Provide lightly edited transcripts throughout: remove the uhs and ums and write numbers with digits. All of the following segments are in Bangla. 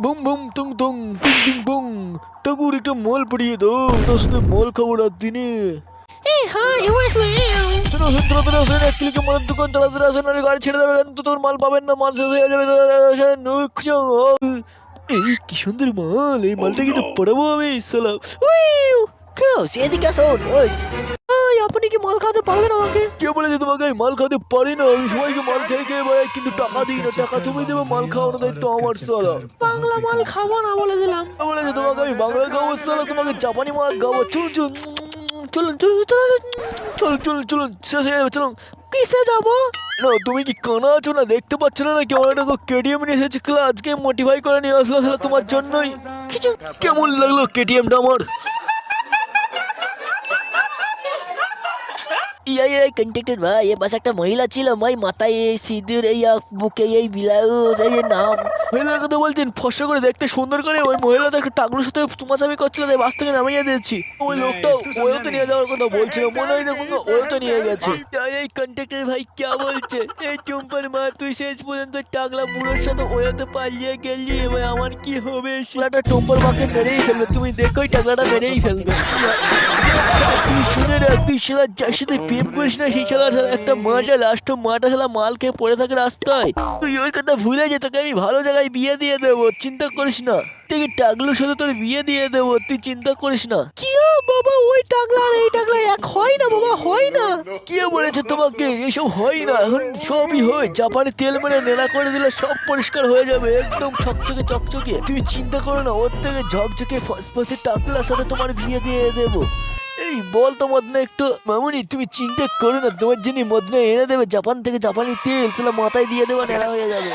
বুম বুম তুং তুং পিং পিং বুং ঠাকুর একটা মল পড়িয়ে দাও তোর সাথে মল খাবো রাত দিনে শোনো তাড়াতাড়ি আসেন এক ক্লিকে মালের দোকান তাড়াতাড়ি আসেন আর গাড়ি ছেড়ে দেবে কিন্তু তোর মাল পাবেন না মাল শেষ হয়ে যাবে এই কি সুন্দর মাল এই মালটা কিন্তু পড়াবো আমি সালাম সেদিকে আসুন। ওই আপনি কি মাল খাওয়াতে পারবেন আমাকে? কে বলেছে তোমাকে আমি মাল খাওয়াতে পারি না আমি সবাইকে মাল খেয়ে খেয়ে বেড়াই কিন্তু টাকা দিই না টাকা তুমি দেবে মাল খাওয়ানোর দায়িত্ব আমার সালা বাংলা মাল খাবো না বলে দিলাম। কে বলেছে তোমাকে আমি বাংলা খাবো সালা তোমাকে জাপানি মাল খাবো চলুন চলুন চলুন চলুন চলুন চলুন শেষ হয়ে যাবে চলুন কিসে যাবো? না তুমি কি কানা আছো না দেখতে পাচ্ছ না কেমন একটা কেটিএম নিয়ে এসেছে খেলা আজকে মোটিফাই করে নিয়ে আসলাম খেলা তোমার জন্যই কিছু কেমন লাগলো কেটিএমটা আমার এই কন্ট্রাক্টর ভাই এ বাস একটা মহিলা ছিল ভাই মাথায় এই সিঁদুর এই বুকে এই ব্লাউজ এই নাম মহিলার কথা বলছেন ফর্সা করে দেখতে সুন্দর করে ওই মহিলা তো একটা টাকলুর সাথে চুমাচামি করছিল তাই বাস থেকে নামিয়ে দিয়েছি ওই লোকটা ওয়েতে নিয়ে যাওয়ার কথা বলছিল মনে হয় দেখুন ওয়েতে নিয়ে গেছে এই কন্ট্রাক্টর ভাই কে বলছে এই চুম্পার মা তুই শেষ পর্যন্ত টাকলা বুড়োর সাথে ওয়েতে পালিয়ে গেলি এবার আমার কি হবে সেটা টুম্পার মাকে মেরেই ফেলবে তুমি দেখোই টাকলাটা মেরেই ফেলবে তুই শুনে রাখ তুই সেটা যার সাথে প্রেম করিস না সেই শালার একটা মাটা লাস্ট মাটা শালা মাল খেয়ে পড়ে থাকে রাস্তায় তুই ওই কথা ভুলে যে তোকে আমি ভালো জায়গায় বিয়ে দিয়ে দেবো চিন্তা করিস না তুই টাগলুর সাথে তোর বিয়ে দিয়ে দেবো তুই চিন্তা করিস না কি বাবা ওই টাকলা আর এই টাকলা এক হয় না বাবা হয় না। কে বলেছে তোমাকে এসব হয় না এখন সবই হয় জাপানি তেল মেরে নেড়া করে দিলে সব পরিষ্কার হয়ে যাবে একদম চকচকে চকচকে তুমি চিন্তা করো না ওর থেকে ঝকঝকে ফসফসে টাকলার সাথে তোমার বিয়ে দিয়ে দেবো এই বল তো মদনা একটু মামুনি তুমি চিন্তা করো না তোমার জন্য মদনা এনে দেবে জাপান থেকে জাপানি তেল সেটা মাথায় দিয়ে দেবে নেড়া হয়ে যাবে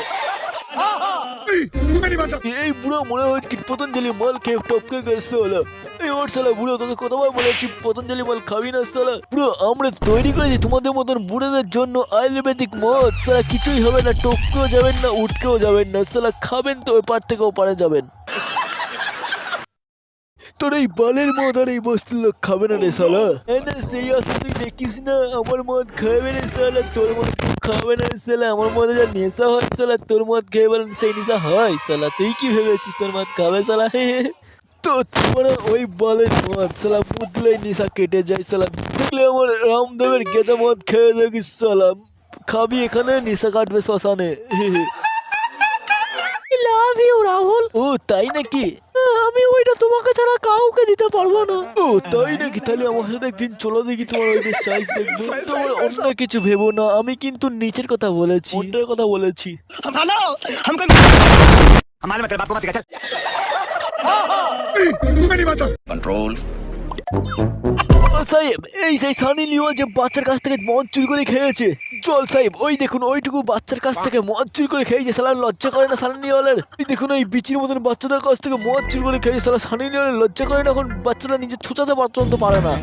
এই বুড়ো মনে হয় কি পতঞ্জলি মাল খেয়ে টপকে গেছে হলো এই ওর সালা বুড়ো তোকে কতবার বলেছি পতঞ্জলি মাল খাবি না সালা বুড়ো আমরা তৈরি করেছি তোমাদের মতন বুড়োদের জন্য আয়ুর্বেদিক মদ সালা কিছুই হবে না টপকেও যাবেন না উঠকেও যাবেন না সালা খাবেন তো ওই পার থেকে ও পারে যাবেন তোর এই বালের মদ আর এই বস্তুর লোক খাবে না রে সালা সেই আসে তুই দেখিস না আমার মদ খাবে রে সালা তোর মদ খাবে না রে সালা আমার মদে যা নেশা হয় সালা তোর মদ খেয়ে বলেন সেই নেশা হয় সালা তুই কি ভেবেছিস তোর মদ খাবে সালা তো তোমার ওই বালের মদ সালা মুদলেই নেশা কেটে যায় সালা দেখলে আমার রামদেবের গেজা মদ খেয়ে দেখিস সালা খাবি এখানে নেশা কাটবে শ্মশানে লাভ ইউ রাহুল। ও তাই নাকি আমি ওইটা তোমাকে ছাড়া কাউকে দিতে পারবো না। ও তাই নাকি তাহলে আমার সাথে একদিন চলো দেখি তোমার ওই সাইজ দেখবো তোমার অন্য কিছু ভেবো না আমি কিন্তু নিচের কথা বলেছি অন্যের কথা বলেছি कंट्रोल সাহেব এই সেই সানি লিওন যে বাচ্চার কাছ থেকে মদ চুরি করে খেয়েছে চল সাহেব ওই দেখুন ওইটুকু বাচ্চার কাছ থেকে মদ চুরি করে খেয়েছে সালা লজ্জা করে না সানি লিওনের এই দেখুন ওই বিচির মতন বাচ্চাদের কাছ থেকে মদ চুরি করে খেয়েছে সালা সানি লিওনের লজ্জা করে না এখন বাচ্চারা নিজে ছুচাতে পর্যন্ত পারে না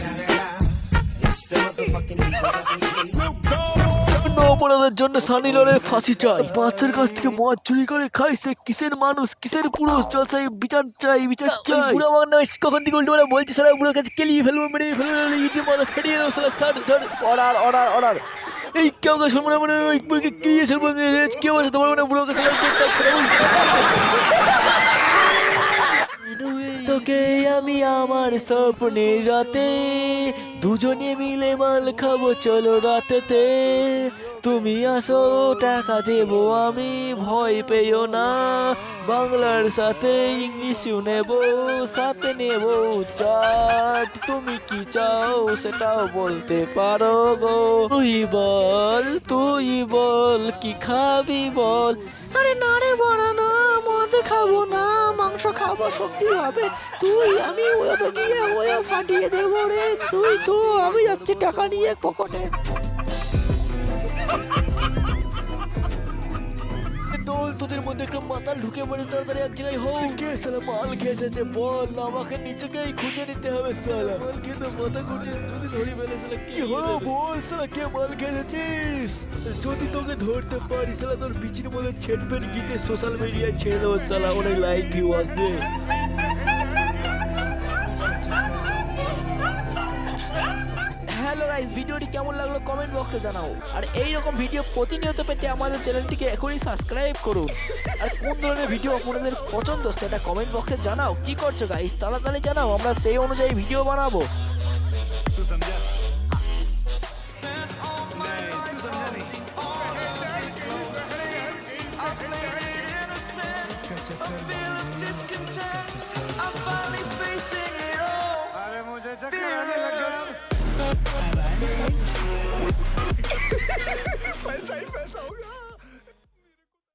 অপরাধের জন্য সানি লিওনের ফাঁসি চাই বাচ্চার কাছ থেকে মদ চুরি করে খাইছে কিসের মানুষ কিসের পুরুষ চল সাহেব বিচার চাই বিচার চাই বুড়ো আমার নামে কখন থেকে উল্টো বলছে সালা বুড়োর কাছে কেলিয়ে ফেলবো মেরে ফেলবো ইউটিউব মাথা ফেটিয়ে দেবো সালা ছাড় ছাড় অর্ডার অর্ডার অর্ডার এই কেউ শুনবো না মানে ওই বুড়োকে কিলিয়ে ফেলবো কেউ আছে তোমার মানে বুড়োকে সালা তোকে আমি আমার স্বপ্নের রাতে দুজনে মিলে মাল খাবো চলো রাতেতে তুমি আসো টাকা দেবো আমি ভয় পেও না বাংলার সাথে ইংলিশও নেব সাথে নেব চাট তুমি কি চাও সেটাও বলতে পারো গো তুই বল কি খাবি বল আরে না রে বড় না মদ খাবো না মাংস খাবো সত্যি হবে তুই আমি ওটা গিয়ে ওয়া ফাটিয়ে দেবো রে তুই তো আমি যাচ্ছি টাকা নিয়ে পকেটে তোদের মধ্যে একটা মাতাল ঢুকে পড়ে তাড়াতাড়ি এক জায়গায় হোক কে সালা মাল খেয়েছে বল না আমাকে নিচেকেই খুঁজে নিতে হবে সালা মাল খেয়ে তো মাথা ঘুরছে যদি ধরে ফেলে সালা কি হলো বল সালা কে মাল খেয়েছিস যদি তোকে ধরতে পারি সালা তোর বিচির মধ্যে ছেটপেট গীতে সোশ্যাল মিডিয়ায় ছেড়ে দেবো সালা অনেক লাইক ভিউ আসবে হ্যালো গাইস ভিডিওটি কেমন লাগলো কমেন্ট বক্সে জানাও। আর এই রকম ভিডিও প্রতিনিয়ত পেতে আমাদের চ্যানেলটিকে এখনই সাবস্ক্রাইব করুন। আর কোন ধরনের ভিডিও আপনাদের পছন্দ সেটা কমেন্ট বক্সে জানাও। কি করছো গাইস, তাড়াতাড়ি জানাও, আমরা সেই অনুযায়ী ভিডিও বানাবো। तू समझा? नहीं, तू समझा नहीं।